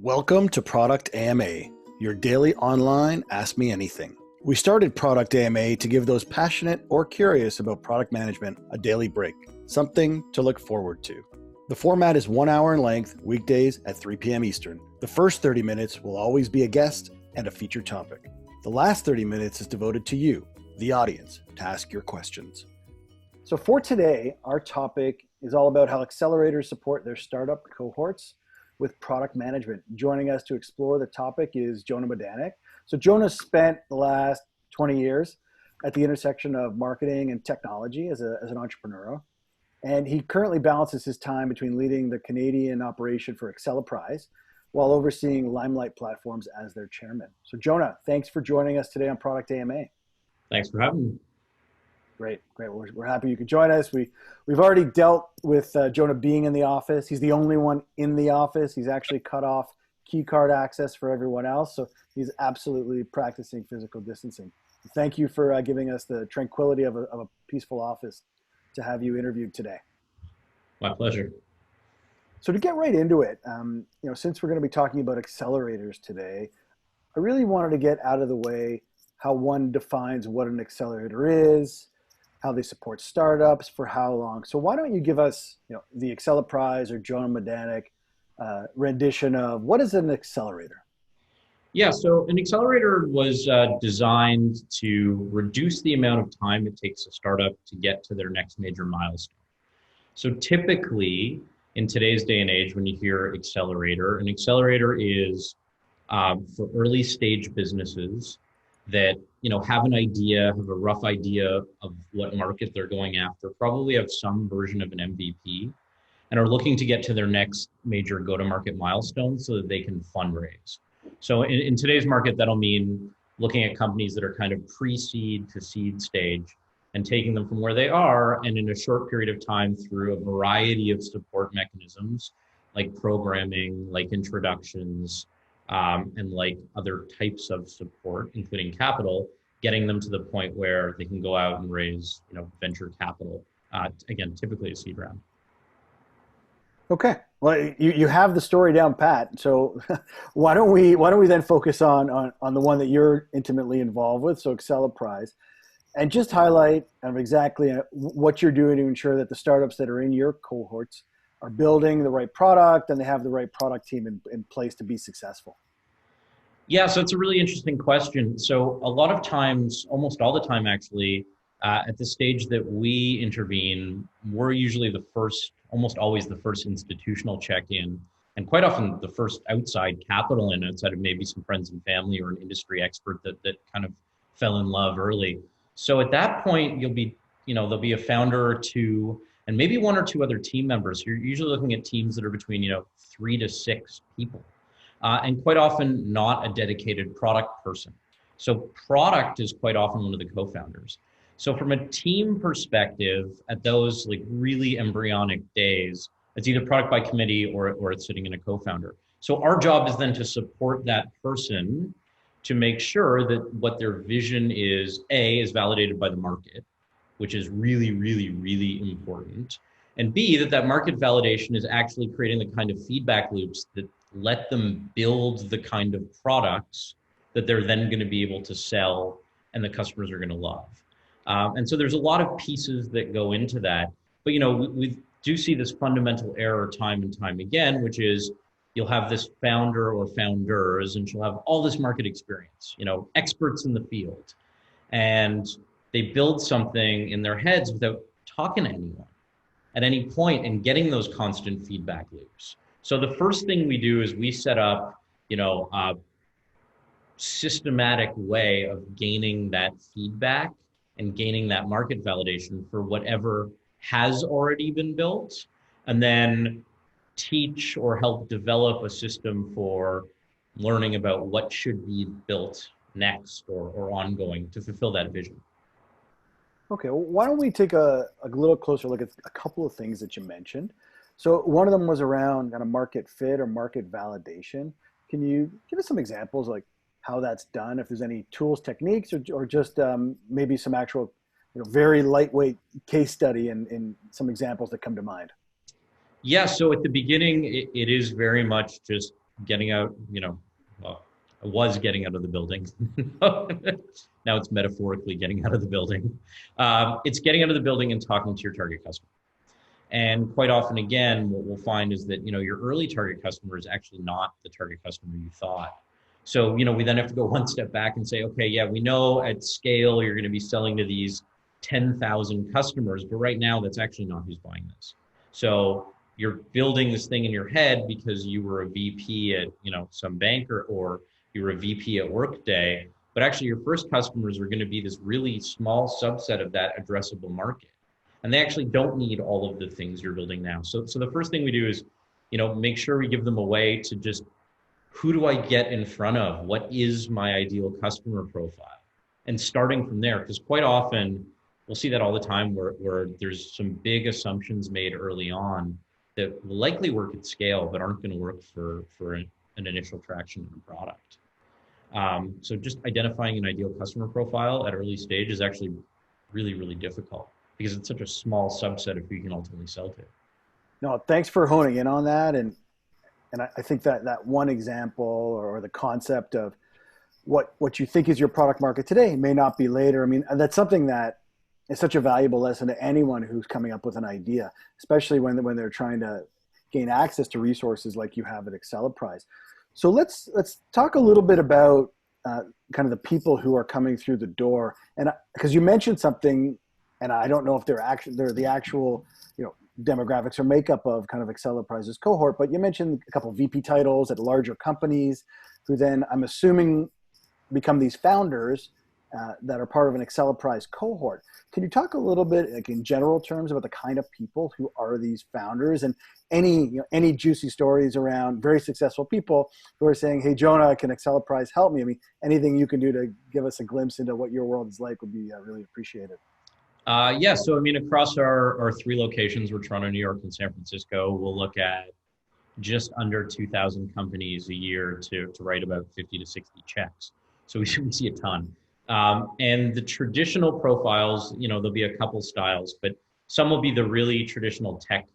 Welcome to Product AMA, your daily online Ask Me Anything. We started Product AMA to give those passionate or curious about product management a daily break, something to look forward to. The format is 1 hour in length, weekdays at 3 p.m. Eastern. The first 30 minutes will always be a guest and a featured topic. The last 30 minutes is devoted to you, the audience, to ask your questions. So for today, our topic is all about how accelerators support their startup cohorts with product management. Joining us to explore the topic is Jonah Midanik. So Jonah spent the last 20 years at the intersection of marketing and technology as an entrepreneur. And he currently balances his time between leading the Canadian operation for Acceleprise while overseeing Limelight Platforms as their chairman. So Jonah, thanks for joining us today on Product AMA. Thanks for having me. Great. We're happy you could join us. We've already dealt with Jonah being in the office. He's the only one in the office. He's actually cut off key card access for everyone else. So he's absolutely practicing physical distancing. Thank you for giving us the tranquility of a peaceful office to have you interviewed today. My pleasure. So to get right into it, since we're going to be talking about accelerators today, I really wanted to get out of the way how one defines what an accelerator is, how they support startups, for how long. So why don't you give us, the Acceleprise or Jonah Midanik rendition of what is an accelerator? Yeah, so an accelerator was designed to reduce the amount of time it takes a startup to get to their next major milestone. So typically, in today's day and age, when you hear accelerator, an accelerator is for early stage businesses that have an idea, have a rough idea of what market they're going after, probably have some version of an MVP, and are looking to get to their next major go-to-market milestone so that they can fundraise. So in today's market, that'll mean looking at companies that are kind of pre-seed to seed stage and taking them from where they are and in a short period of time through a variety of support mechanisms like programming, like introductions, and like other types of support, including capital, getting them to the point where they can go out and raise, venture capital. Again, typically a seed round. Okay, well, you have the story down pat. So why don't we then focus on the one that you're intimately involved with, so Acceleprise, and just highlight exactly what you're doing to ensure that the startups that are in your cohorts are building the right product and they have the right product team in place to be successful. Yeah, so it's a really interesting question. So a lot of times, almost all the time actually, at the stage that we intervene, we're usually almost always the first institutional check-in, and quite often the first outside capital in, outside of maybe some friends and family or an industry expert that kind of fell in love early. So at that point, there'll be a founder or two, and maybe one or two other team members. You're usually looking at teams that are between 3 to 6 people, and quite often not a dedicated product person. So product is quite often one of the co-founders. So from a team perspective, at those like really embryonic days, it's either product by committee or it's sitting in a co-founder. So our job is then to support that person to make sure that what their vision is validated by the market, which is really, really, really important. And B, that market validation is actually creating the kind of feedback loops that let them build the kind of products that they're then going to be able to sell and the customers are going to love. And so there's a lot of pieces that go into that. But, we do see this fundamental error time and time again, which is you'll have this founder or founders and she'll have all this market experience, experts in the field. And they build something in their heads without talking to anyone at any point and getting those constant feedback loops. So the first thing we do is we set up, a systematic way of gaining that feedback and gaining that market validation for whatever has already been built, and then teach or help develop a system for learning about what should be built next or ongoing to fulfill that vision. Okay, well, why don't we take a little closer look at a couple of things that you mentioned. So one of them was around kind of market fit or market validation. Can you give us some examples like how that's done, if there's any tools, techniques, or just maybe some actual very lightweight case study and some examples that come to mind? Yeah, so at the beginning, it is very much just getting out, well, I was getting out of the building. Now it's metaphorically getting out of the building. It's getting out of the building and talking to your target customer. And quite often, again, what we'll find is that, your early target customer is actually not the target customer you thought. So, we then have to go one step back and say, okay, yeah, we know at scale you're going to be selling to these 10,000 customers, but right now that's actually not who's buying this. So you're building this thing in your head because you were a VP at, some banker, or you were a VP at Workday, but actually your first customers are going to be this really small subset of that addressable market. And they actually don't need all of the things you're building now. So the first thing we do is, make sure we give them a way to just, who do I get in front of? What is my ideal customer profile? And starting from there, because quite often we'll see that all the time where there's some big assumptions made early on that will likely work at scale, but aren't going to work for an initial traction in a product. So just identifying an ideal customer profile at early stage is actually really, really difficult, because it's such a small subset of who you can ultimately sell to. No, thanks for honing in on that. And I think that one example, or the concept of what you think is your product market today may not be later. I mean, that's something that is such a valuable lesson to anyone who's coming up with an idea, especially when they're trying to gain access to resources like you have at Acceleprise. So let's talk a little bit about kind of the people who are coming through the door. And because you mentioned something, and I don't know if they're the actual demographics or makeup of kind of Acceleprise's cohort, but you mentioned a couple of VP titles at larger companies who then, I'm assuming, become these founders that are part of an Acceleprise cohort. Can you talk a little bit, like in general terms, about the kind of people who are these founders, and any juicy stories around very successful people who are saying, hey, Jonah, can Acceleprise help me? I mean, anything you can do to give us a glimpse into what your world is like would be really appreciated. Yeah, so across our three locations, we're Toronto, New York, and San Francisco, we'll look at just under 2,000 companies a year to write about 50 to 60 checks. So we see a ton. And the traditional profiles, there'll be a couple styles, but some will be the really traditional tech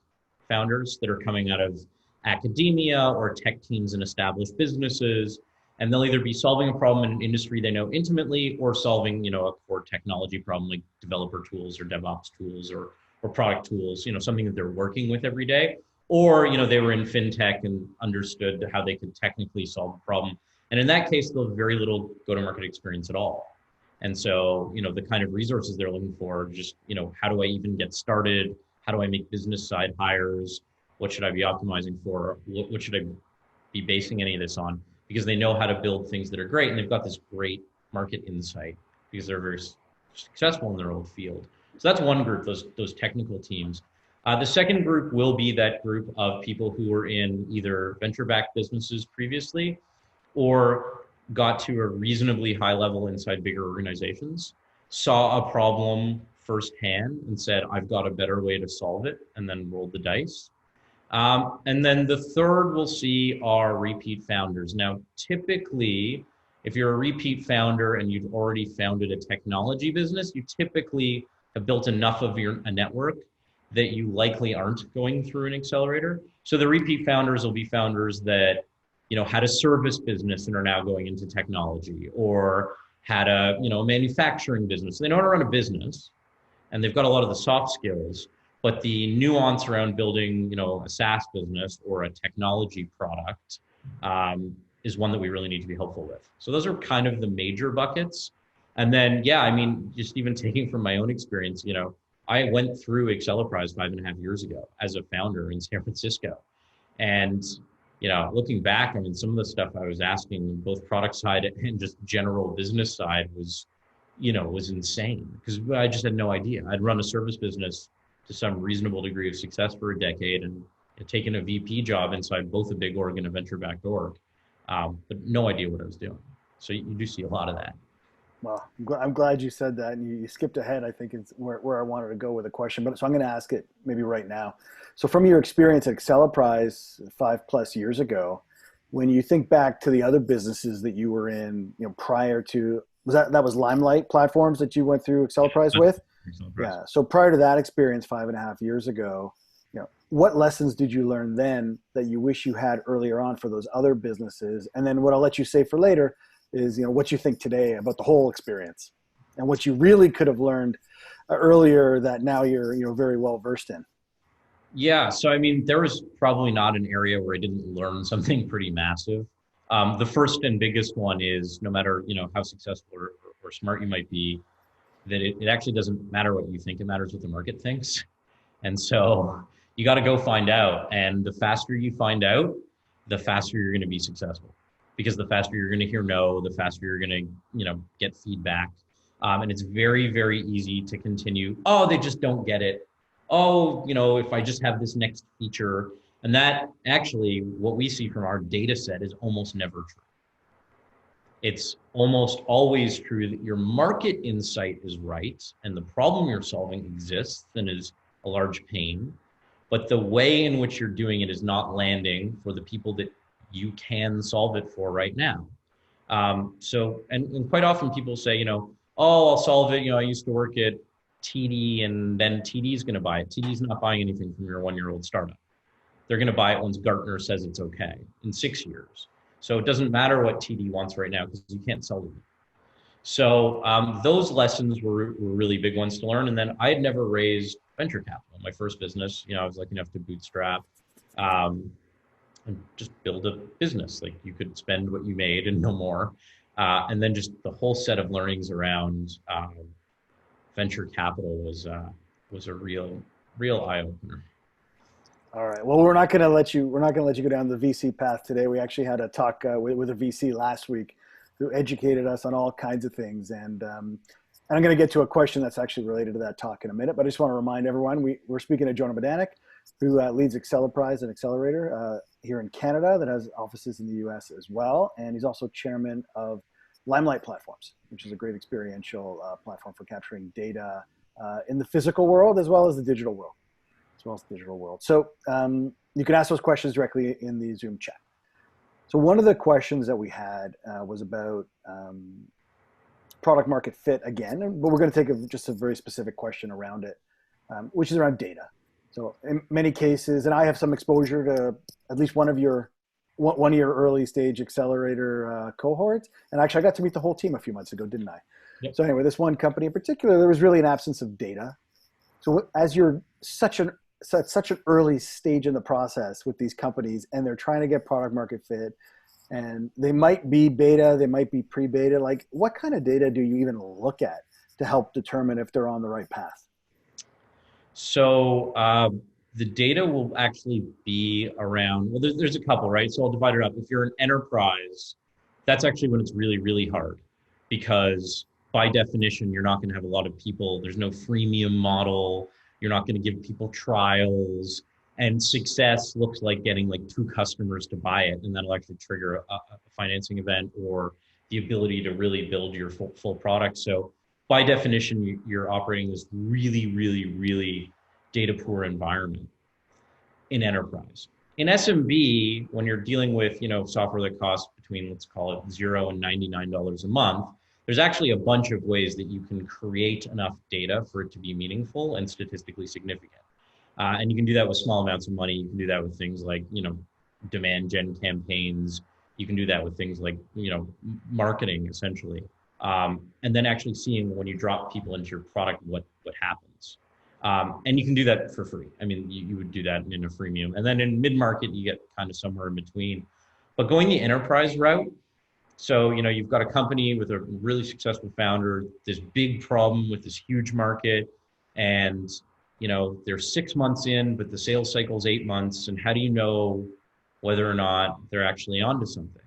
founders that are coming out of academia or tech teams in established businesses. And they'll either be solving a problem in an industry they know intimately, or solving, a core technology problem like developer tools or DevOps tools or product tools, something that they're working with every day. Or, they were in fintech and understood how they could technically solve a problem. And in that case, they'll have very little go-to-market experience at all. And so, the kind of resources they're looking for, just, how do I even get started? How do I make business side hires? What should I be optimizing for? What should I be basing any of this on? Because they know how to build things that are great, and they've got this great market insight because they're very successful in their own field. So that's one group, those technical teams. The second group will be that group of people who were in either venture-backed businesses previously, or got to a reasonably high level inside bigger organizations, saw a problem firsthand and said, I've got a better way to solve it, and then rolled the dice. And then the third we'll see are repeat founders. Now, typically, if you're a repeat founder and you've already founded a technology business, you typically have built enough of a network that you likely aren't going through an accelerator. So the repeat founders will be founders that, had a service business and are now going into technology, or had a, manufacturing business. They know how to run a business, and they've got a lot of the soft skills. But the nuance around building, a SaaS business or a technology product is one that we really need to be helpful with. So those are kind of the major buckets. And then, just even taking from my own experience, I went through Acceleprise 5.5 years ago as a founder in San Francisco. And, looking back, some of the stuff I was asking, both product side and just general business side was insane, because I just had no idea. I'd run a service business to some reasonable degree of success for a decade, and taken a VP job inside both a big org and a venture-backed org, but no idea what I was doing. So you do see a lot of that. Well, I'm glad you said that, and you skipped ahead. I think it's where I wanted to go with the question, but so I'm going to ask it maybe right now. So from your experience at Acceleprise 5+ years ago, when you think back to the other businesses that you were in, prior to, that was Limelight platforms that you went through Acceleprise with? Yeah. So prior to that experience 5.5 years ago, what lessons did you learn then that you wish you had earlier on for those other businesses? And then what I'll let you say for later is, what you think today about the whole experience and what you really could have learned earlier that now you're very well versed in. Yeah, so I mean, there was probably not an area where I didn't learn something pretty massive. The first and biggest one is no matter how successful or smart you might be, that it actually doesn't matter what you think; it matters what the market thinks. And so you got to go find out. And the faster you find out, the faster you're going to be successful, because the faster you're going to hear no, the faster you're going to get feedback. And it's very, very easy to continue. Oh, they just don't get it. Oh, if I just have this next feature. And that actually, what we see from our data set is almost never true. It's almost always true that your market insight is right and the problem you're solving exists and is a large pain, but the way in which you're doing it is not landing for the people that you can solve it for right now. And quite often people say, oh, I'll solve it. I used to work at TD and then TD is going to buy it. TD's not buying anything from your 1-year-old startup. They're going to buy it once Gartner says it's okay in 6 years. So it doesn't matter what TD wants right now because you can't sell them. So those lessons were really big ones to learn. And then I had never raised venture capital. My first business, I was lucky enough to bootstrap and just build a business. Like you could spend what you made and no more. And then just the whole set of learnings around venture capital was a real eye opener. All right. Well, we're not going to let you go down the VC path today. We actually had a talk with a VC last week who educated us on all kinds of things. And I'm going to get to a question that's actually related to that talk in a minute. But I just want to remind everyone, we're speaking to Jonah Midanik, who leads Acceleprise, an accelerator here in Canada that has offices in the US as well. And he's also chairman of Limelight Platforms, which is a great experiential platform for capturing data in the physical world as well as the digital world. So you can ask those questions directly in the Zoom chat. So one of the questions that we had was about product market fit again, but we're going to take just a very specific question around it, which is around data. So in many cases, and I have some exposure to at least one of your early stage accelerator cohorts, and actually I got to meet the whole team a few months ago, didn't I? Yep. So anyway, this one company in particular, there was really an absence of data. So as you're such an early stage in the process with these companies and they're trying to get product market fit and they might be beta, they might be pre-beta, like what kind of data do you even look at to help determine if they're on the right path? So the data will actually be around, well, there's a couple, right? So I'll divide it up. If you're an enterprise, that's actually when it's really, really hard because by definition, you're not going to have a lot of people. There's no freemium model. You're not going to give people trials, and success looks like getting like 2 customers to buy it, and that'll actually trigger a financing event or the ability to really build your full product. So by definition, you're operating this really, really, really data poor environment in enterprise. In SMB, when you're dealing with software that costs between, let's call it $0 and $99 a month, there's actually a bunch of ways that you can create enough data for it to be meaningful and statistically significant. And you can do that with small amounts of money. You can do that with things like, demand gen campaigns. You can do that with things like, marketing essentially. And then actually seeing when you drop people into your product, what happens. And you can do that for free. I mean, you would do that in a freemium. And then in mid-market, you get kind of somewhere in between. But going the enterprise route, so, you've got a company with a really successful founder, this big problem with this huge market, and, they're 6 months in, but the sales cycle is 8 months. And how do you know whether or not they're actually onto something?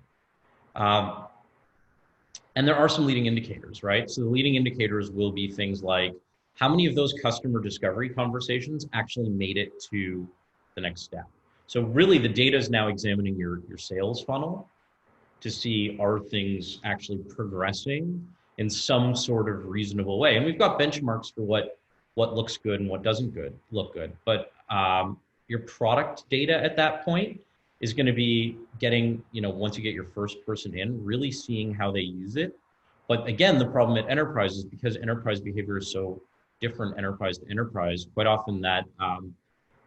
And there are some leading indicators, right? So the leading indicators will be things like how many of those customer discovery conversations actually made it to the next step. So really the data is now examining your sales funnel to see are things actually progressing in some sort of reasonable way. And we've got benchmarks for what looks good and what doesn't look good. But your product data at that point is going to be getting, once you get your first person in, really seeing how they use it. But again, the problem at enterprise is because enterprise behavior is so different enterprise to enterprise, quite often that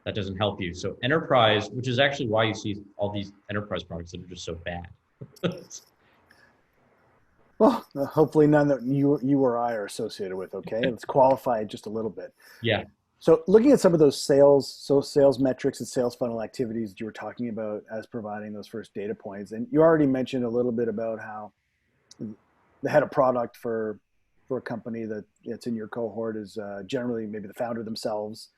That doesn't help you. So enterprise, which is actually why you see all these enterprise products that are just so bad. Well, hopefully none that you or I are associated with. Okay, let's qualify it just a little bit. Yeah. So looking at some of those sales metrics and sales funnel activities that you were talking about as providing those first data points, and you already mentioned a little bit about how the head of product for a company that's in your cohort is generally maybe the founder themselves.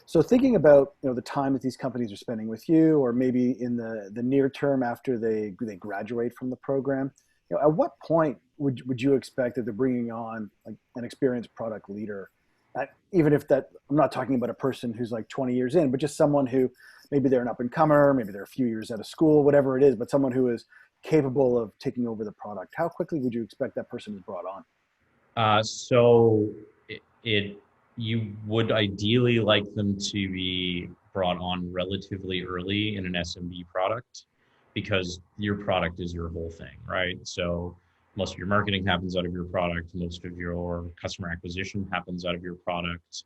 So thinking about the time that these companies are spending with you, or maybe in the near term after they graduate from the program, at what point would you expect that they're bringing on like an experienced product leader? Even if that, I'm not talking about a person who's like 20 years in, but just someone who maybe they're an up and comer, maybe they're a few years out of school, whatever it is, but someone who is capable of taking over the product. How quickly would you expect that person is brought on? So you would ideally like them to be brought on relatively early in an SMB product because your product is your whole thing, right? So most of your marketing happens out of your product, most of your customer acquisition happens out of your product.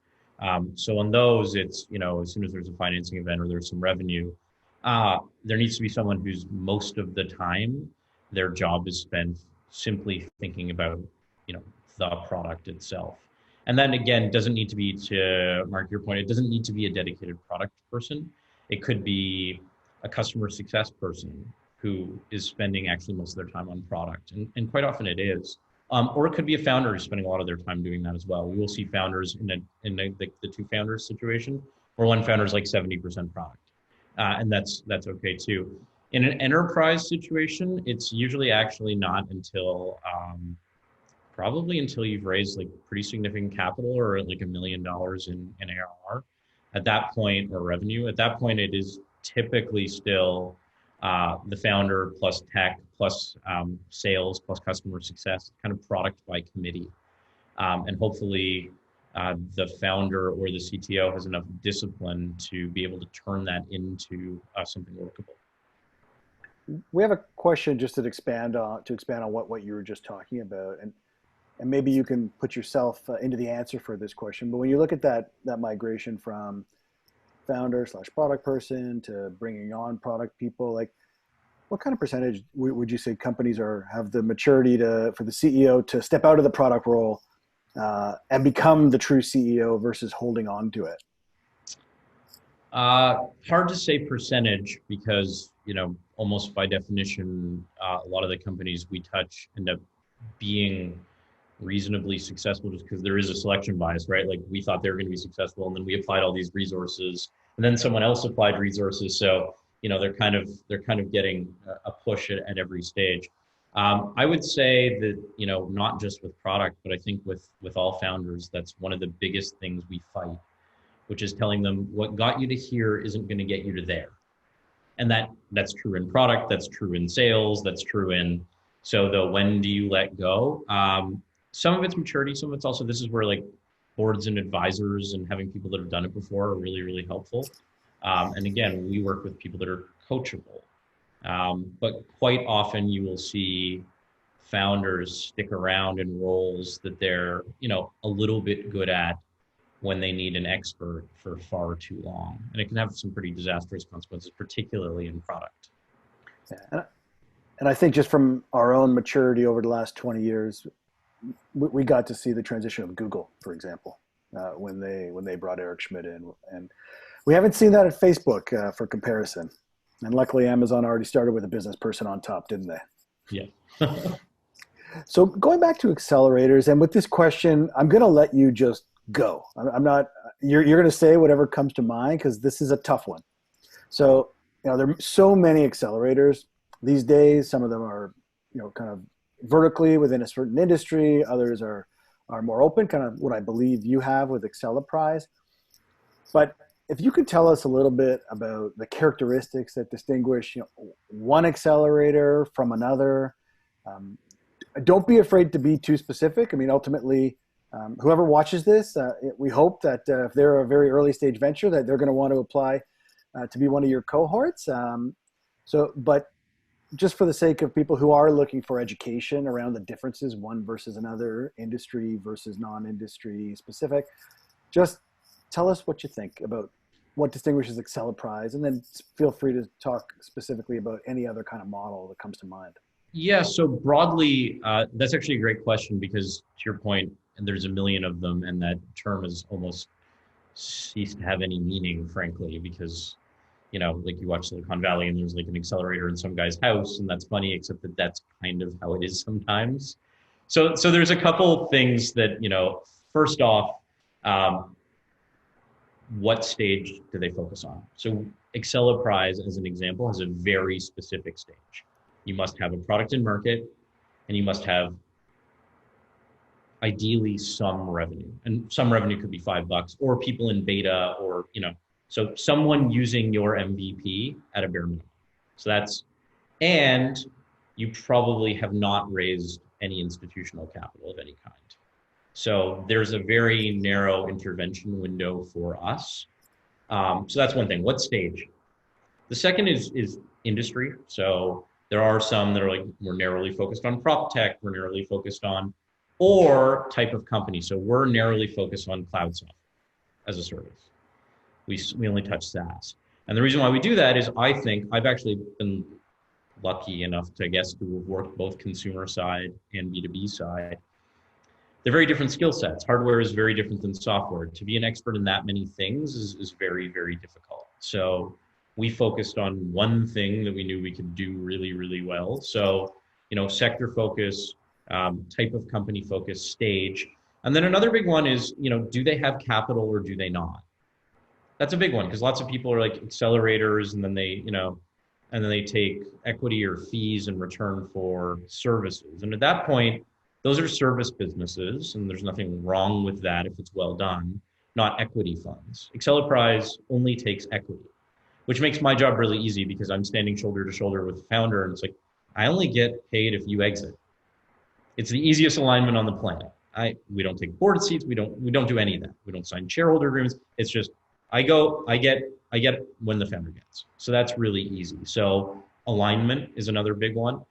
So on those, it's, as soon as there's a financing event or there's some revenue, there needs to be someone who's most of the time their job is spent simply thinking about, you know, the product itself. And then again, doesn't need to be, to Mark, your point, it doesn't need to be a dedicated product person. It could be a customer success person who is spending actually most of their time on product. And quite often it is. Or it could be a founder who's spending a lot of their time doing that as well. We will see founders the two founders situation where one founder is like 70% product. And that's okay too. In an enterprise situation, it's usually actually not until probably until you've raised like pretty significant capital or like $1 million in ARR. At that point, or revenue, at that point, it is typically still the founder plus tech plus sales plus customer success, kind of product by committee. And hopefully the founder or the CTO has enough discipline to be able to turn that into something workable. We have a question just to expand on what you were just talking about, and maybe you can put yourself into the answer for this question. But when you look at that migration from founder/product person to bringing on product people, like what kind of percentage would you say companies have the maturity for the CEO to step out of the product role and become the true CEO versus holding on to it? Hard to say percentage because, almost by definition, a lot of the companies we touch end up being reasonably successful just because there is a selection bias, right? Like we thought they were going to be successful and then we applied all these resources and then someone else applied resources. So, they're kind of getting a push at every stage. I would say that, not just with product, but I think with all founders, that's one of the biggest things we fight, which is telling them what got you to here isn't going to get you to there. And that's true in product, that's true in sales, that's true in, so the when do you let go? Some of it's maturity, some of it's also, this is where like boards and advisors and having people that have done it before are really, really helpful. And again, we work with people that are coachable. But quite often you will see founders stick around in roles that they're, a little bit good at when they need an expert for far too long. And it can have some pretty disastrous consequences, particularly in product. Yeah. And I think just from our own maturity over the last 20 years, we got to see the transition of Google, for example, when they brought Eric Schmidt in. And we haven't seen that at Facebook for comparison. And luckily, Amazon already started with a business person on top, didn't they? Yeah. So going back to accelerators, and with this question, I'm going to let you just go. I'm not. You're going to say whatever comes to mind because this is a tough one. So there are so many accelerators these days. Some of them are kind of vertically within a certain industry. Others are more open, kind of what I believe you have with Acceleprise. But if you could tell us a little bit about the characteristics that distinguish one accelerator from another. Don't be afraid to be too specific. I mean, ultimately, whoever watches this, we hope that if they're a very early stage venture, that they're going to want to apply to be one of your cohorts. But just for the sake of people who are looking for education around the differences, one versus another, industry versus non-industry specific, just tell us what you think about what distinguishes Acceleprise, and then feel free to talk specifically about any other kind of model that comes to mind. Yeah, so broadly, that's actually a great question because to your point, and there's a million of them, and that term has almost ceased to have any meaning, frankly, because like you watch Silicon Valley and there's like an accelerator in some guy's house, and that's funny, except that that's kind of how it is sometimes. So there's a couple things that, first off, what stage do they focus on? So Acceleprise, as an example, has a very specific stage. You must have a product in market, and you must have ideally some revenue. And some revenue could be $5 or people in beta or, so someone using your MVP at a bare minimum. So and you probably have not raised any institutional capital of any kind. So there's a very narrow intervention window for us. So that's one thing. What stage? The second is industry. So there are some that are like, we're narrowly focused on prop tech, we're narrowly focused on, or type of company. So we're narrowly focused on cloud software as a service. We only touch SaaS. And the reason why we do that is I think I've actually been lucky enough to, to have worked both consumer side and B2B side. They're very different skill sets. Hardware is very different than software. To be an expert in that many things is very, very difficult. So we focused on one thing that we knew we could do really, really well. So, sector focus, type of company focus, stage. And then another big one is, do they have capital or do they not? That's a big one because lots of people are like accelerators and then they take equity or fees in return for services. And at that point, those are service businesses, and there's nothing wrong with that if it's well done, not equity funds. Acceleprise only takes equity, which makes my job really easy because I'm standing shoulder to shoulder with the founder, and it's like, I only get paid if you exit. It's the easiest alignment on the planet. We don't take board seats, we don't do any of that. We don't sign shareholder agreements. It's just I get when the founder gets. So that's really easy. So alignment is another big one.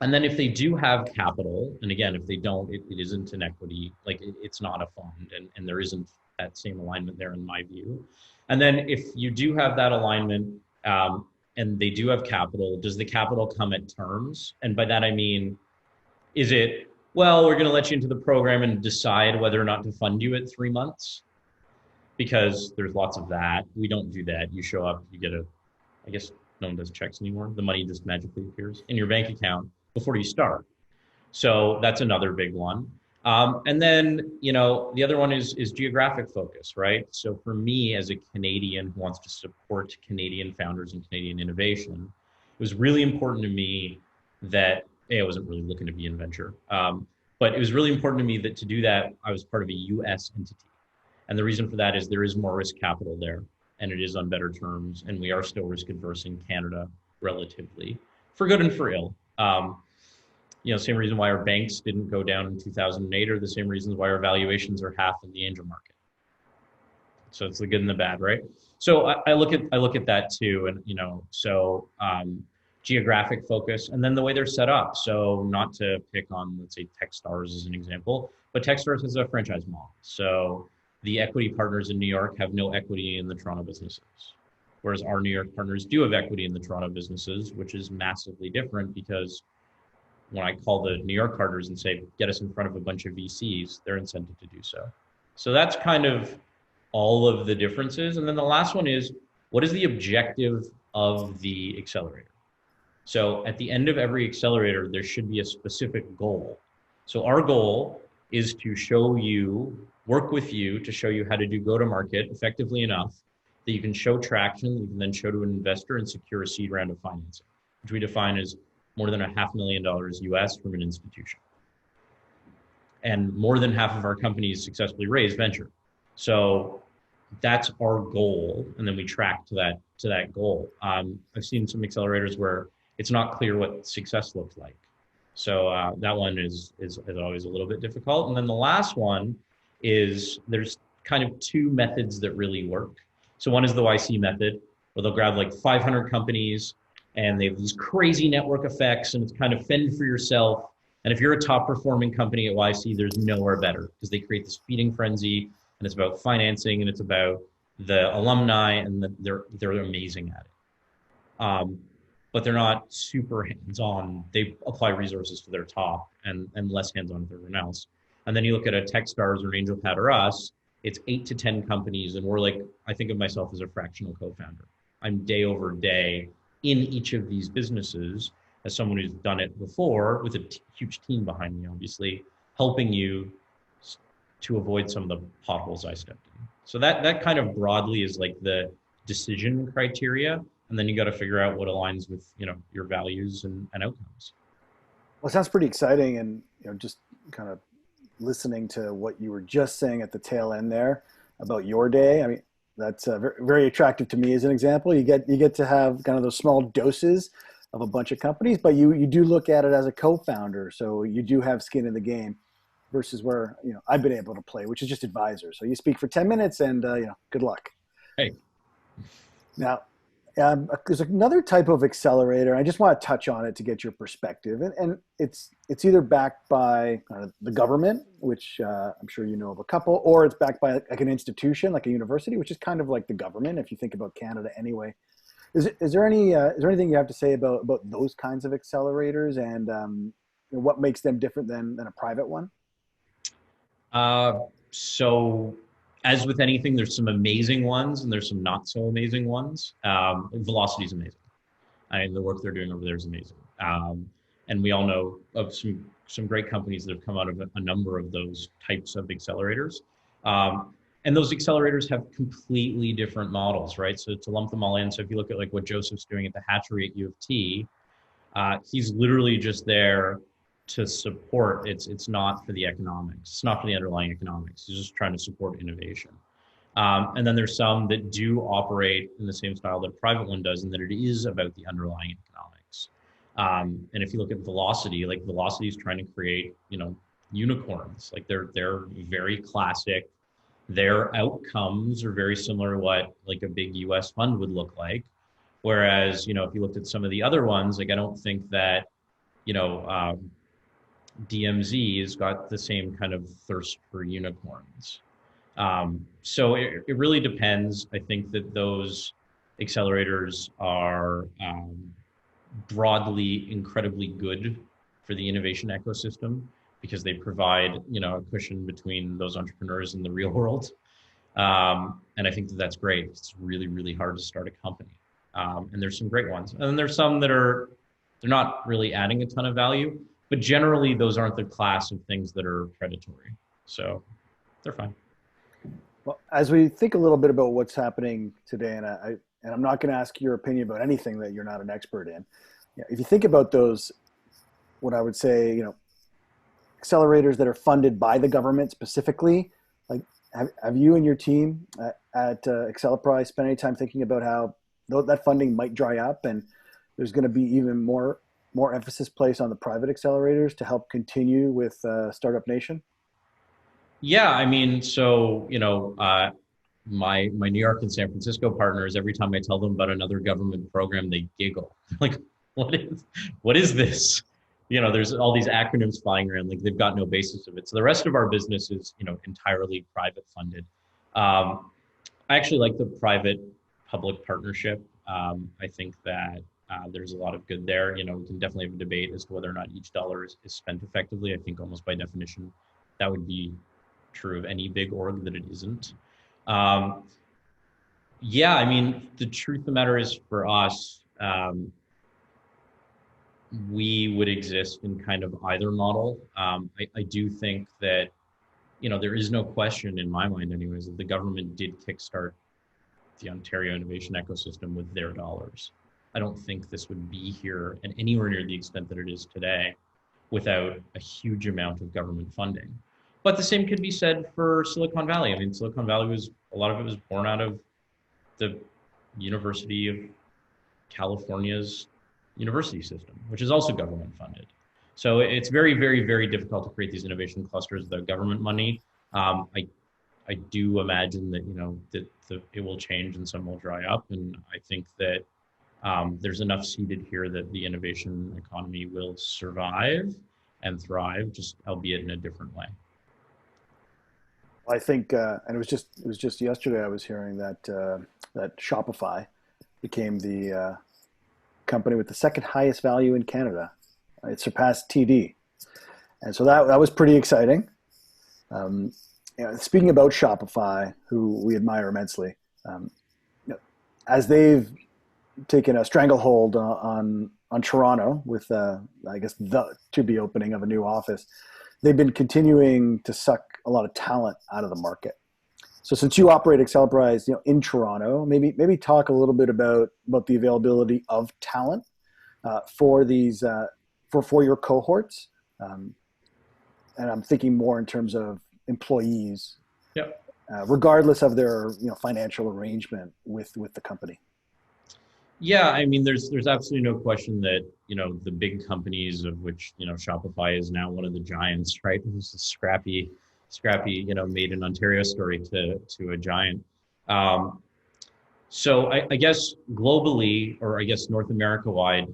And then if they do have capital, and again, if they don't, it isn't an equity, like it's not a fund, and there isn't that same alignment there in my view. And then if you do have that alignment and they do have capital, does the capital come at terms? And by that I mean, is it, well, we're going to let you into the program and decide whether or not to fund you at 3 months? Because there's lots of that. We don't do that. You show up, you get I guess no one does checks anymore. The money just magically appears in your bank account before you start. So that's another big one. And then, the other one is geographic focus, right? So for me as a Canadian who wants to support Canadian founders and Canadian innovation, it was really important to me that, I wasn't really looking to be in venture, but it was really important to me that to do that, I was part of a US entity. And the reason for that is there is more risk capital there, and it is on better terms, and we are still risk adverse in Canada relatively, for good and for ill. Same reason why our banks didn't go down in 2008 are the same reasons why our valuations are half in the angel market. So it's the good and the bad, right? So I look at that too, and geographic focus, and then the way they're set up. So not to pick on, let's say, Techstars as an example, but Techstars has a franchise model. So the equity partners in New York have no equity in the Toronto businesses, whereas our New York partners do have equity in the Toronto businesses, which is massively different because when I call the New York partners and say, get us in front of a bunch of VCs, they're incented to do so. So that's kind of all of the differences. And then the last one is, what is the objective of the accelerator? So at the end of every accelerator, there should be a specific goal. So our goal is to work with you to show you how to do go-to-market effectively enough that you can show traction, you can then show to an investor and secure a seed round of financing, which we define as more than $500,000 US from an institution. And more than half of our companies successfully raise venture. So that's our goal, and then we track to that goal. I've seen some accelerators where it's not clear what success looks like. So that one is always a little bit difficult. And then the last one is there's kind of two methods that really work. So one is the YC method, where they'll grab like 500 companies and they have these crazy network effects, and it's kind of fend for yourself. And if you're a top performing company at YC, there's nowhere better because they create this feeding frenzy, and it's about financing, and it's about the alumni, and they're amazing at it. But they're not super hands-on. They apply resources to their top and less hands-on to everyone else. And then you look at a Techstars or an AngelPad or us, it's 8 to 10 companies, and we're like, I think of myself as a fractional co-founder. I'm day over day in each of these businesses as someone who's done it before with a huge team behind me, obviously, helping you to avoid some of the potholes I stepped in. So that kind of broadly is like the decision criteria, and then you got to figure out what aligns with your values and outcomes. Well, it sounds pretty exciting, and just kind of listening to what you were just saying at the tail end there about your day. I mean, that's very, very attractive to me as an example. You get to have kind of those small doses of a bunch of companies, but you do look at it as a co-founder, so you do have skin in the game. Versus where I've been able to play, which is just advisor. So you speak for 10 minutes, and good luck. Hey. Now, there's another type of accelerator. I just want to touch on it to get your perspective, and it's either backed by the government, which I'm sure you know of a couple, or it's backed by like an institution, like a university, which is kind of like the government if you think about Canada anyway. Is there anything you have to say about those kinds of accelerators, and what makes them different than a private one? So as with anything, there's some amazing ones and there's some not so amazing ones. Velocity is amazing. The work they're doing over there is amazing. And we all know of some great companies that have come out of a number of those types of accelerators. And those accelerators have completely different models, right? So to lump them all in, so if you look at like what Joseph's doing at the hatchery at U of T, he's literally just there to support. It's not for the economics. It's not for the underlying economics. He's just trying to support innovation. And then there's some that do operate in the same style that a private one does, and that it is about the underlying economics. And if you look at Velocity, like Velocity is trying to create, unicorns. Like they're very classic. Their outcomes are very similar to what like a big US fund would look like. Whereas, if you looked at some of the other ones, like I don't think that, DMZ has got the same kind of thirst for unicorns. So it really depends. I think that those accelerators are broadly incredibly good for the innovation ecosystem because they provide, a cushion between those entrepreneurs and the real world. And I think that that's great. It's really, really hard to start a company. And there's some great ones. And then there's some that they're not really adding a ton of value, but generally those aren't the class of things that are predatory. So they're fine. Well, as we think a little bit about what's happening today, and I'm not going to ask your opinion about anything that you're not an expert in. If you think about those, what I would say, accelerators that are funded by the government specifically, like have you and your team at Acceleprise spent any time thinking about how that funding might dry up, and there's going to be even more emphasis placed on the private accelerators to help continue with Startup Nation? Yeah, I mean, so my New York and San Francisco partners, every time I tell them about another government program, they giggle. Like, what is this? There's all these acronyms flying around, like they've got no basis of it. So the rest of our business is, entirely private funded. I actually like the private public partnership. I think that there's a lot of good there. We can definitely have a debate as to whether or not each dollar is spent effectively. I think almost by definition, that would be true of any big org that it isn't. Yeah, I mean, the truth of the matter is for us, we would exist in kind of either model. I do think that, there is no question in my mind anyways, that the government did kickstart the Ontario innovation ecosystem with their dollars. I don't think this would be here at anywhere near the extent that it is today without a huge amount of government funding. But the same could be said for Silicon Valley. I mean, Silicon Valley a lot of it was born out of the University of California's university system, which is also government funded. So it's very, very, very difficult to create these innovation clusters without government money. I do imagine that it will change and some will dry up, and I think that there's enough seeded here that the innovation economy will survive and thrive, just albeit in a different way. I think, and it was just yesterday I was hearing that that Shopify became the company with the second highest value in Canada. It surpassed TD, and so that was pretty exciting. Um, Speaking about Shopify, who we admire immensely, um, as they've taken a stranglehold on Toronto with, I guess, the to be opening of a new office, they've been continuing to suck a lot of talent out of the market. So since you operate Acceleprise, in Toronto, maybe talk a little bit about the availability of talent for these for your cohorts, um, and I'm thinking more in terms of employees, Yep. regardless of their financial arrangement with the company. Yeah, I mean, there's absolutely no question that the big companies, of which Shopify is now one of the giants, right? It's a scrappy made in Ontario story to a giant. Um, so I guess globally, or I guess North America wide,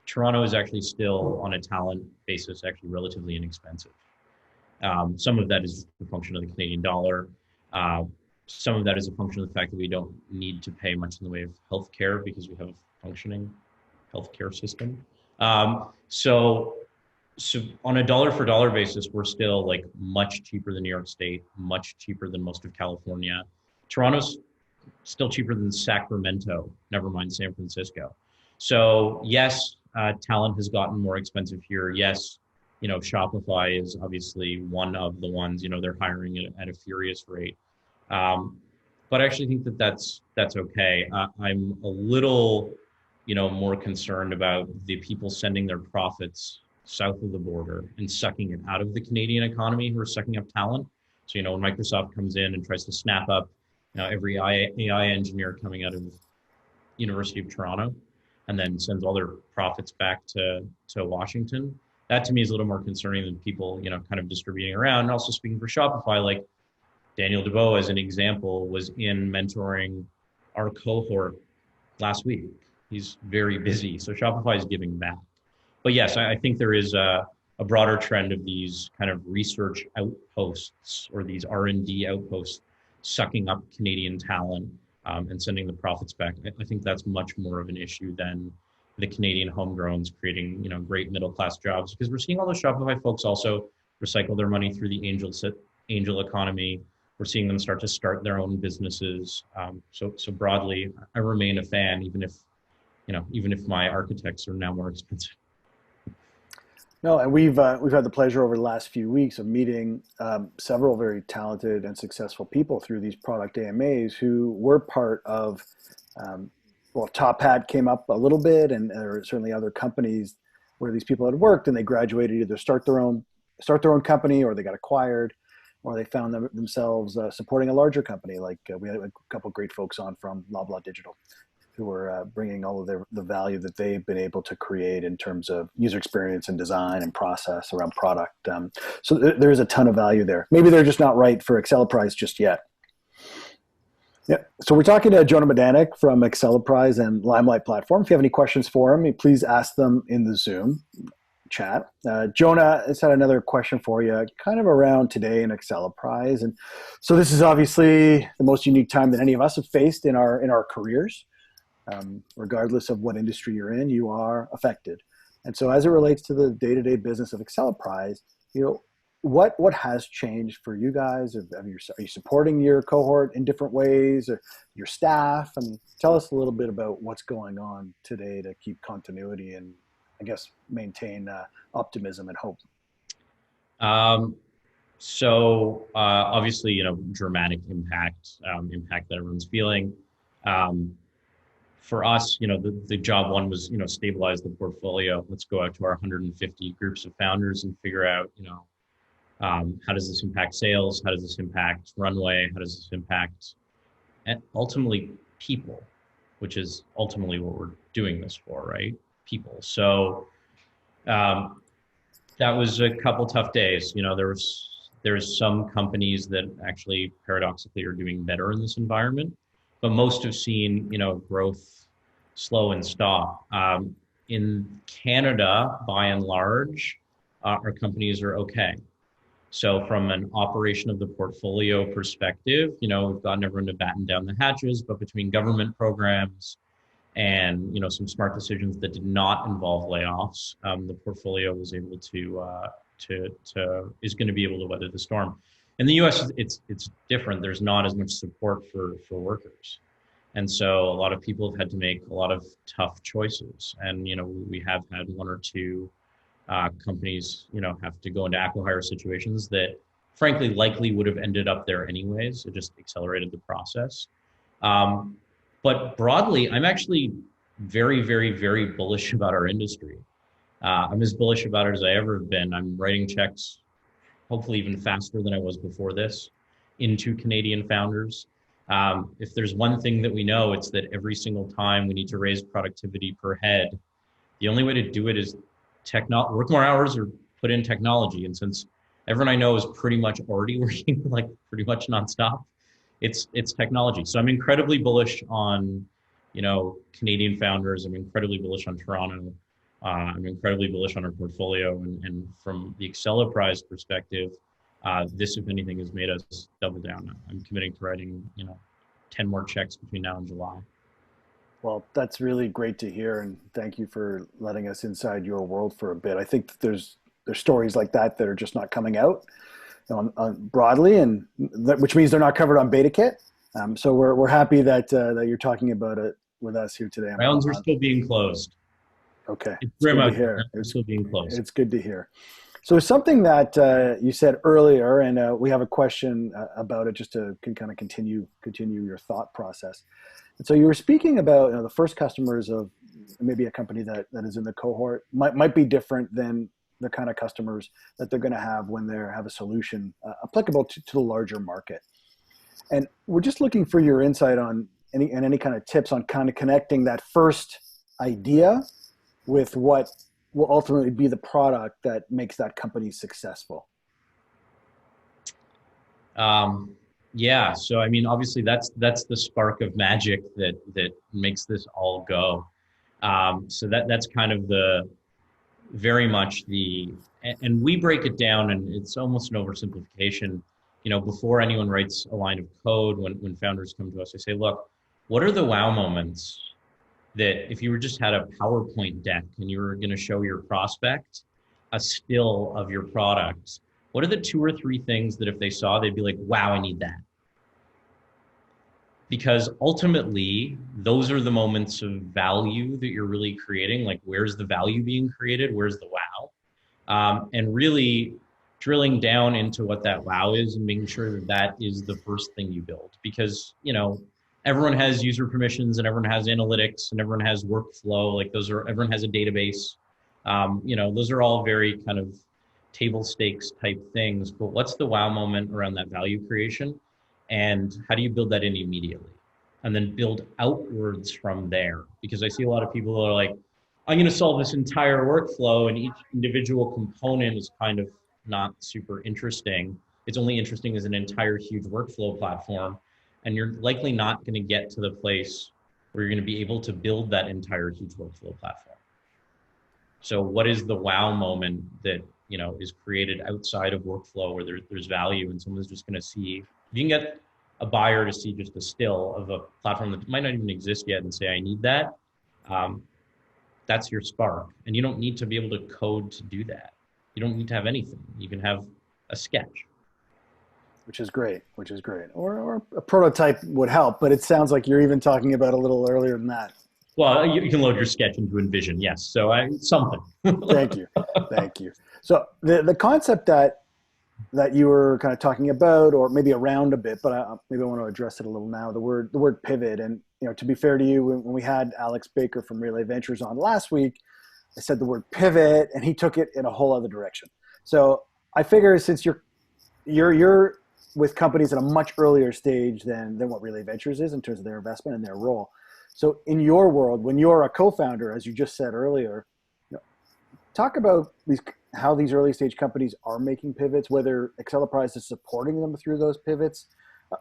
Toronto is actually still on a talent basis actually relatively inexpensive. Some of that is a function of the Canadian dollar. Uh, some of that is a function of the fact that we don't need to pay much in the way of healthcare because we have a functioning healthcare system. So on a dollar for dollar basis, we're still like much cheaper than New York State, much cheaper than most of California. Toronto's still cheaper than Sacramento, never mind San Francisco. So yes, talent has gotten more expensive here. Yes, Shopify is obviously one of the ones, they're hiring at a furious rate. Um, but I actually think that that's okay. I'm a little, more concerned about the people sending their profits south of the border and sucking it out of the Canadian economy who are sucking up talent. So, when Microsoft comes in and tries to snap up, every AI engineer coming out of University of Toronto and then sends all their profits back to Washington. That to me is a little more concerning than people, kind of distributing around. And also speaking for Shopify, like Daniel DeVoe, as an example, was in mentoring our cohort last week. He's very busy. So Shopify is giving back. But yes, I think there is a broader trend of these kind of research outposts or these R&D outposts sucking up Canadian talent and sending the profits back. I think that's much more of an issue than the Canadian homegrowns creating, great middle class jobs, because we're seeing all those Shopify folks also recycle their money through the angel economy. We're seeing them start their own businesses. So broadly, I remain a fan, even if my architects are now more expensive. No, and we've had the pleasure over the last few weeks of meeting several very talented and successful people through these product AMAs who were part of. Well, Top Hat came up a little bit, and there are certainly other companies where these people had worked, and they graduated either start their own company, or they got acquired, or they found themselves supporting a larger company. Like we had a couple of great folks on from Loblaw Digital, who are bringing all of the value that they've been able to create in terms of user experience and design and process around product. So there is a ton of value there. Maybe they're just not right for Acceleprise just yet. Yeah. So we're talking to Jonah Midanik from Acceleprise and Limelight Platform. If you have any questions for him, please ask them in the Zoom chat. Jonah has had another question for you, kind of around today in Acceleprise. And so this is obviously the most unique time that any of us have faced in our careers. Regardless of what industry you're in, you are affected. And so as it relates to the day-to-day business of Acceleprise, what has changed for you guys? Are you supporting your cohort in different ways, or your staff? And tell us a little bit about what's going on today to keep continuity and, I guess, maintain optimism and hope. So obviously, dramatic impact that everyone's feeling. For us, the job one was, stabilize the portfolio. Let's go out to our 150 groups of founders and figure out, how does this impact sales? How does this impact runway? How does this impact, and ultimately, people, which is ultimately what we're doing this for, right? People. So that was a couple tough days. There's some companies that actually paradoxically are doing better in this environment, but most have seen, growth slow and stop. In Canada, by and large, our companies are okay. So from an operation of the portfolio perspective, we've gotten everyone to batten down the hatches, but between government programs and some smart decisions that did not involve layoffs, the portfolio was able to is going to be able to weather the storm. In the U.S., it's different. There's not as much support for workers, and so a lot of people have had to make a lot of tough choices. And we have had one or two companies have to go into acqui-hire situations that frankly likely would have ended up there anyways. It just accelerated the process. But broadly, I'm actually very, very, very bullish about our industry. I'm as bullish about it as I ever have been. I'm writing checks, hopefully even faster than I was before this, into Canadian founders. If there's one thing that we know, it's that every single time we need to raise productivity per head, the only way to do it is work more hours or put in technology. And since everyone I know is pretty much already working like pretty much nonstop, it's technology. So I'm incredibly bullish on, Canadian founders. I'm incredibly bullish on Toronto. I'm incredibly bullish on our portfolio. And from the Acceleprise perspective, this, if anything, has made us double down. I'm committing to writing, 10 more checks between now and July. Well, that's really great to hear, and thank you for letting us inside your world for a bit. I think that there's stories like that are just not coming out on broadly, and which means they're not covered on BetaKit. So we're happy that you're talking about it with us here today. Rounds are still being closed. Okay, it's good to hear. It's still being closed. It's good to hear. So something that you said earlier, and we have a question about it, just to kind of continue your thought process. And so you were speaking about the first customers of maybe a company that is in the cohort might be different than the kind of customers that they're going to have when they have a solution applicable to the larger market. And we're just looking for your insight on any kind of tips on kind of connecting that first idea with what will ultimately be the product that makes that company successful. Yeah. So, I mean, obviously that's the spark of magic that makes this all go. So that's kind of very much and we break it down, and it's almost an oversimplification. Before anyone writes a line of code, when founders come to us, I say, look, what are the wow moments that if you were just had a PowerPoint deck and you were going to show your prospect a still of your product, what are the 2 or 3 things that if they saw, they'd be like, wow, I need that? Because ultimately, those are the moments of value that you're really creating. Like, where's the value being created? Where's the wow? And really drilling down into what that wow is and making sure that is the first thing you build. Because, everyone has user permissions and everyone has analytics and everyone has workflow. Like everyone has a database. Those are all very kind of table stakes type things. But what's the wow moment around that value creation? And how do you build that in immediately? And then build outwards from there. Because I see a lot of people who are like, I'm going to solve this entire workflow, and each individual component is kind of not super interesting. It's only interesting as an entire huge workflow platform. And you're likely not going to get to the place where you're going to be able to build that entire huge workflow platform. So what is the wow moment that, is created outside of workflow where there's value, and someone's just going to see, if you can get a buyer to see just a still of a platform that might not even exist yet and say, I need that, that's your spark. And you don't need to be able to code to do that. You don't need to have anything. You can have a sketch. Which is great. Or a prototype would help, but it sounds like you're even talking about a little earlier than that. Well, you can load your sketch into InVision, yes. So something. Thank you. So the concept that you were kind of talking about, or maybe around a bit, but maybe I want to address it a little now. The word pivot, and to be fair to you, when we had Alex Baker from Relay Ventures on last week, I said the word pivot, and he took it in a whole other direction. So I figure since you're with companies at a much earlier stage than what Relay Ventures is in terms of their investment and their role. So in your world, when you're a co-founder, as you just said earlier, talk about how these early stage companies are making pivots, whether Acceleprise is supporting them through those pivots.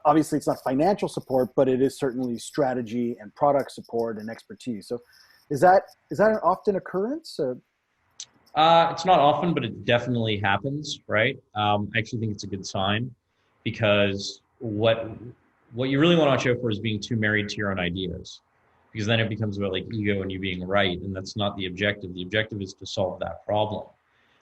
Obviously, it's not financial support, but it is certainly strategy and product support and expertise. So is that an often occurrence? It's not often, but it definitely happens, right? I actually think it's a good sign because what you really want to watch out for is being too married to your own ideas, because then it becomes about like ego and you being right, and that's not the objective. The objective is to solve that problem.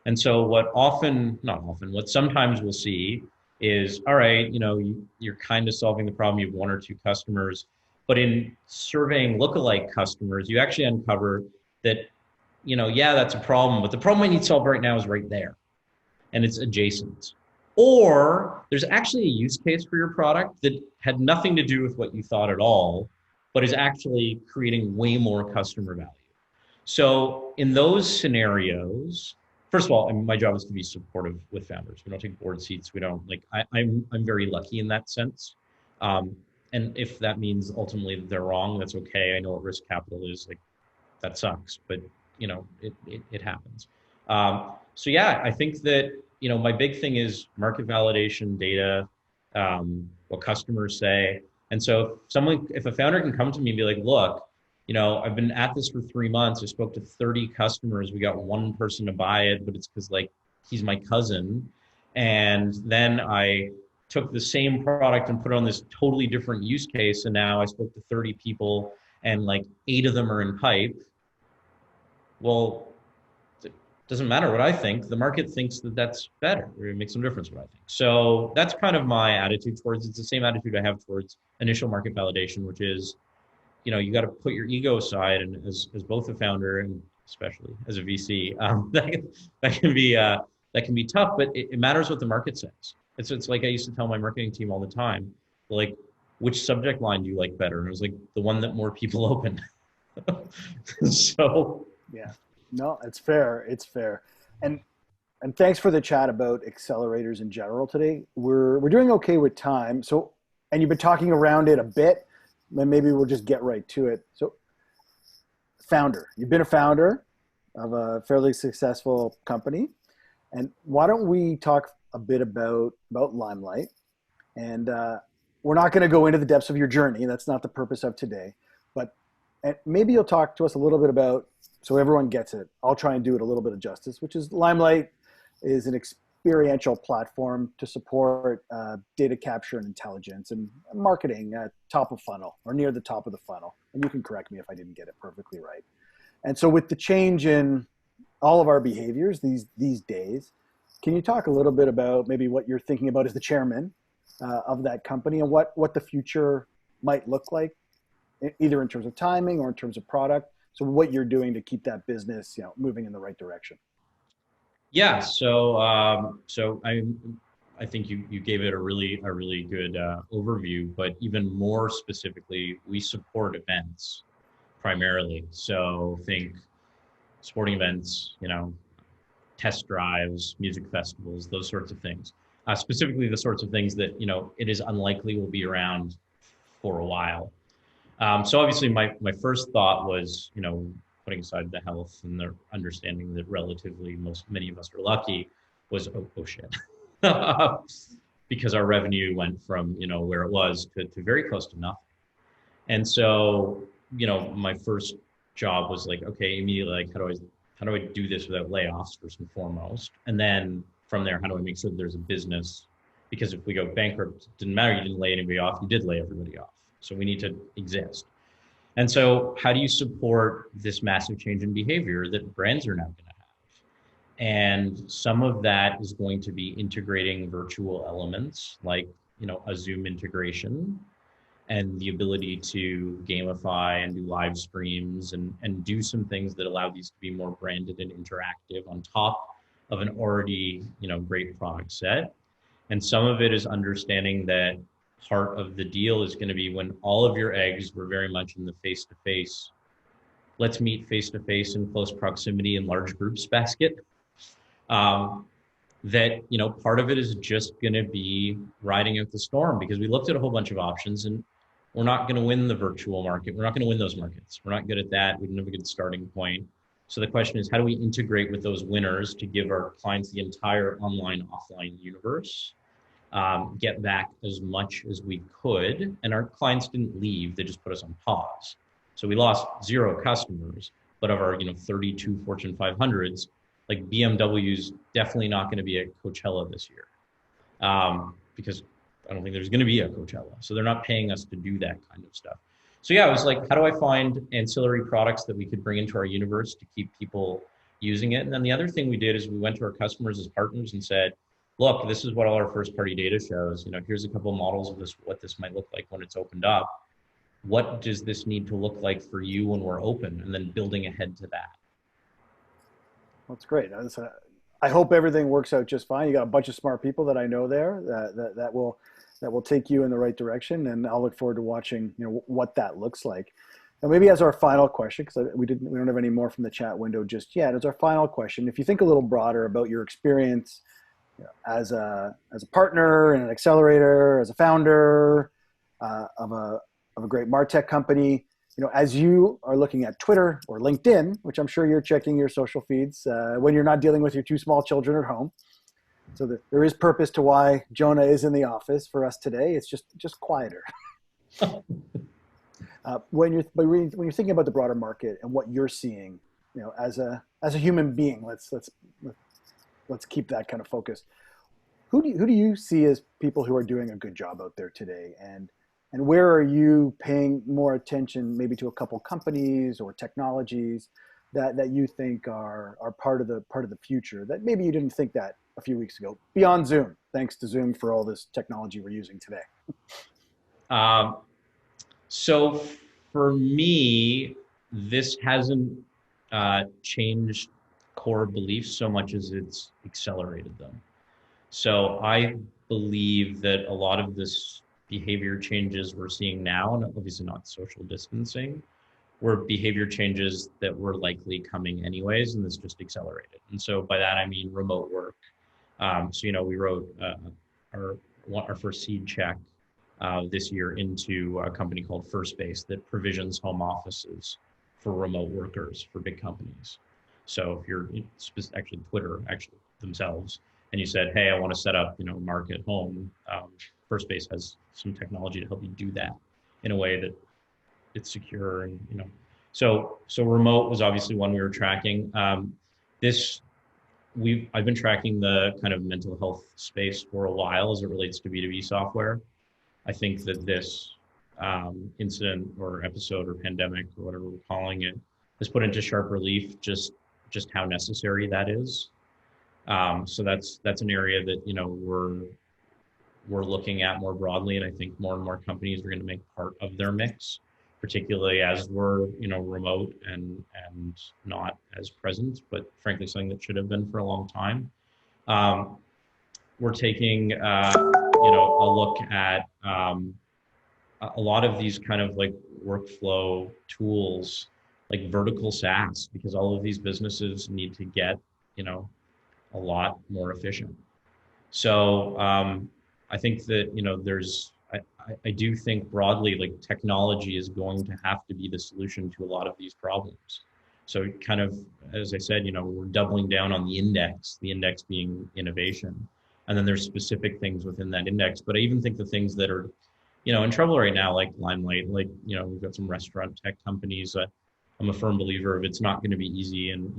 And so what often, not often, what sometimes we'll see is, all right, you're kind of solving the problem. You have one or two customers, but in surveying lookalike customers, you actually uncover that, yeah, that's a problem, but the problem I need solved right now is right there and it's adjacent. Or there's actually a use case for your product that had nothing to do with what you thought at all, but is actually creating way more customer value. So in those scenarios, first of all, I mean, my job is to be supportive with founders. We don't take board seats. We don't like. I'm very lucky in that sense. Um, and if that means ultimately that they're wrong, that's okay. I know what risk capital is. Like that sucks, but it happens. So yeah, I think that my big thing is market validation, data, what customers say, and so if a founder can come to me and be like, look, I've been at this for 3 months. I spoke to 30 customers. We got one person to buy it, but it's because like he's my cousin, and then I took the same product and put it on this totally different use case, and now I spoke to 30 people, and like 8 of them are in pipe. Well, it doesn't matter what I think. The market thinks that that's better, or it makes some difference what I think. So that's kind of my attitude towards it. It's the same attitude I have towards initial market validation, which is, you got to put your ego aside. And as both a founder and especially as a VC, that can be tough, but it matters what the market says. It's like I used to tell my marketing team all the time, like, which subject line do you like better? And it was like the one that more people open. So Yeah, no, it's fair. It's fair. And and thanks for the chat about accelerators in general today. We're doing okay with time. So, and you've been talking around it a bit. Then maybe we'll just get right to it. So, founder, you've been a founder of a fairly successful company, and why don't we talk a bit about Limelight? And we're not going to go into the depths of your journey. That's not the purpose of today. But and maybe you'll talk to us a little bit about, so everyone gets it. I'll try and do it a little bit of justice, which is Limelight is an experiential platform to support data capture and intelligence and marketing at top of funnel or near the top of the funnel. And you can correct me if I didn't get it perfectly right. And so with the change in all of our behaviors these days, can you talk a little bit about maybe what you're thinking about as the chairman of that company and what the future might look like, either in terms of timing or in terms of product? So what you're doing to keep that business, moving in the right direction. yeah, so I think you gave it a really good overview, but even more specifically, we support events primarily. So think sporting events, test drives, music festivals, those sorts of things. Specifically, the sorts of things that it is unlikely will be around for a while. So obviously, my first thought was, putting aside the health and the understanding that relatively many of us are lucky, was oh shit, because our revenue went from where it was to very close to nothing. And so my first job was like, okay, immediately, like how do I do this without layoffs first and foremost, and then from there, how do I make sure that there's a business? Because if we go bankrupt, it didn't matter, you didn't lay anybody off, you did lay everybody off. So we need to exist. And so how do you support this massive change in behavior that brands are now going to have? And some of that is going to be integrating virtual elements like, a Zoom integration and the ability to gamify and do live streams and do some things that allow these to be more branded and interactive on top of an already, great product set. And some of it is understanding that part of the deal is going to be when all of your eggs were very much in the face-to-face, let's meet face-to-face in close proximity in large groups basket. That, part of it is just going to be riding out the storm, because we looked at a whole bunch of options and we're not going to win the virtual market. We're not going to win those markets. We're not good at that. We didn't have a good starting point. So the question is, how do we integrate with those winners to give our clients the entire online, offline universe, get back as much as we could? And our clients didn't leave, they just put us on pause. So we lost 0 customers, but of our 32 Fortune 500s, like BMW's definitely not going to be at Coachella this year, because I don't think there's going to be a Coachella. So they're not paying us to do that kind of stuff. So yeah, it was like, how do I find ancillary products that we could bring into our universe to keep people using it? And then the other thing we did is we went to our customers as partners and said, look, this is what all our first party data shows. Here's a couple of models of this, what this might look like when it's opened up. What does this need to look like for you when we're open? And then building ahead to that. That's great. I hope everything works out just fine. You got a bunch of smart people that I know there that will take you in the right direction, and I'll look forward to watching what that looks like. And maybe as our final question, because we don't have any more from the chat window just yet. As our final question, if you think a little broader about your experience as a partner in an accelerator, as a founder of a great MarTech company, as you are looking at Twitter or LinkedIn, which I'm sure you're checking your social feeds when you're not dealing with your 2 small children at home. So there is purpose to why Jonah is in the office for us today. It's just quieter. When you're thinking about the broader market and what you're seeing, as a human being, let's keep that kind of focus. Who do you see as people who are doing a good job out there today, and where are you paying more attention, maybe to a couple companies or technologies that you think are part of the future that maybe you didn't think that a few weeks ago, beyond Zoom, thanks to Zoom for all this technology we're using today? So for me, this hasn't changed core beliefs so much as it's accelerated them. So I believe that a lot of this behavior changes we're seeing now, and obviously not social distancing, were behavior changes that were likely coming anyways, and this just accelerated. And so by that I mean remote work. So we wrote our first seed check this year into a company called First Base that provisions home offices for remote workers for big companies. So if you're actually Twitter themselves, and you said, hey, I want to set up Mark at home, First Base has some technology to help you do that in a way that it's secure, and so remote was obviously one we were tracking. I've been tracking the kind of mental health space for a while as it relates to B2B software. I think that this incident or episode or pandemic or whatever we're calling it has put into sharp relief just how necessary that is. So that's an area that we're looking at more broadly, and I think more and more companies are going to make part of their mix, particularly as we're remote and not as present, but frankly something that should have been for a long time. We're taking a look at a lot of these kind of like workflow tools, like vertical SaaS, because all of these businesses need to get a lot more efficient. So I think that I do think broadly, like, technology is going to have to be the solution to a lot of these problems. So kind of, as I said, we're doubling down on the index being innovation. And then there's specific things within that index. But I even think the things that are, in trouble right now, like Limelight, like, we've got some restaurant tech companies. I'm a firm believer of it's not going to be easy, and,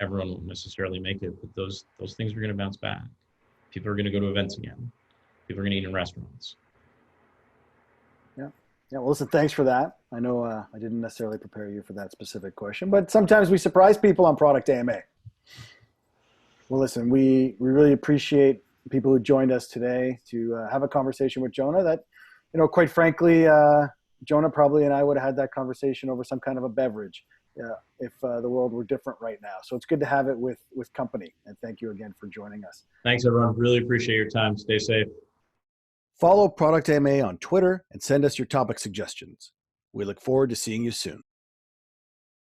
everyone won't necessarily make it, but those things are going to bounce back. People are going to go to events again. People are going to eat in restaurants. Yeah, well, listen, thanks for that. I know I didn't necessarily prepare you for that specific question, but sometimes we surprise people on Product AMA. Well, listen, we really appreciate people who joined us today to have a conversation with Jonah that, quite frankly, Jonah probably and I would have had that conversation over some kind of a beverage if the world were different right now. So it's good to have it with company. And thank you again for joining us. Thanks, everyone. Really appreciate your time. Stay safe. Follow Product AMA on Twitter and send us your topic suggestions. We look forward to seeing you soon.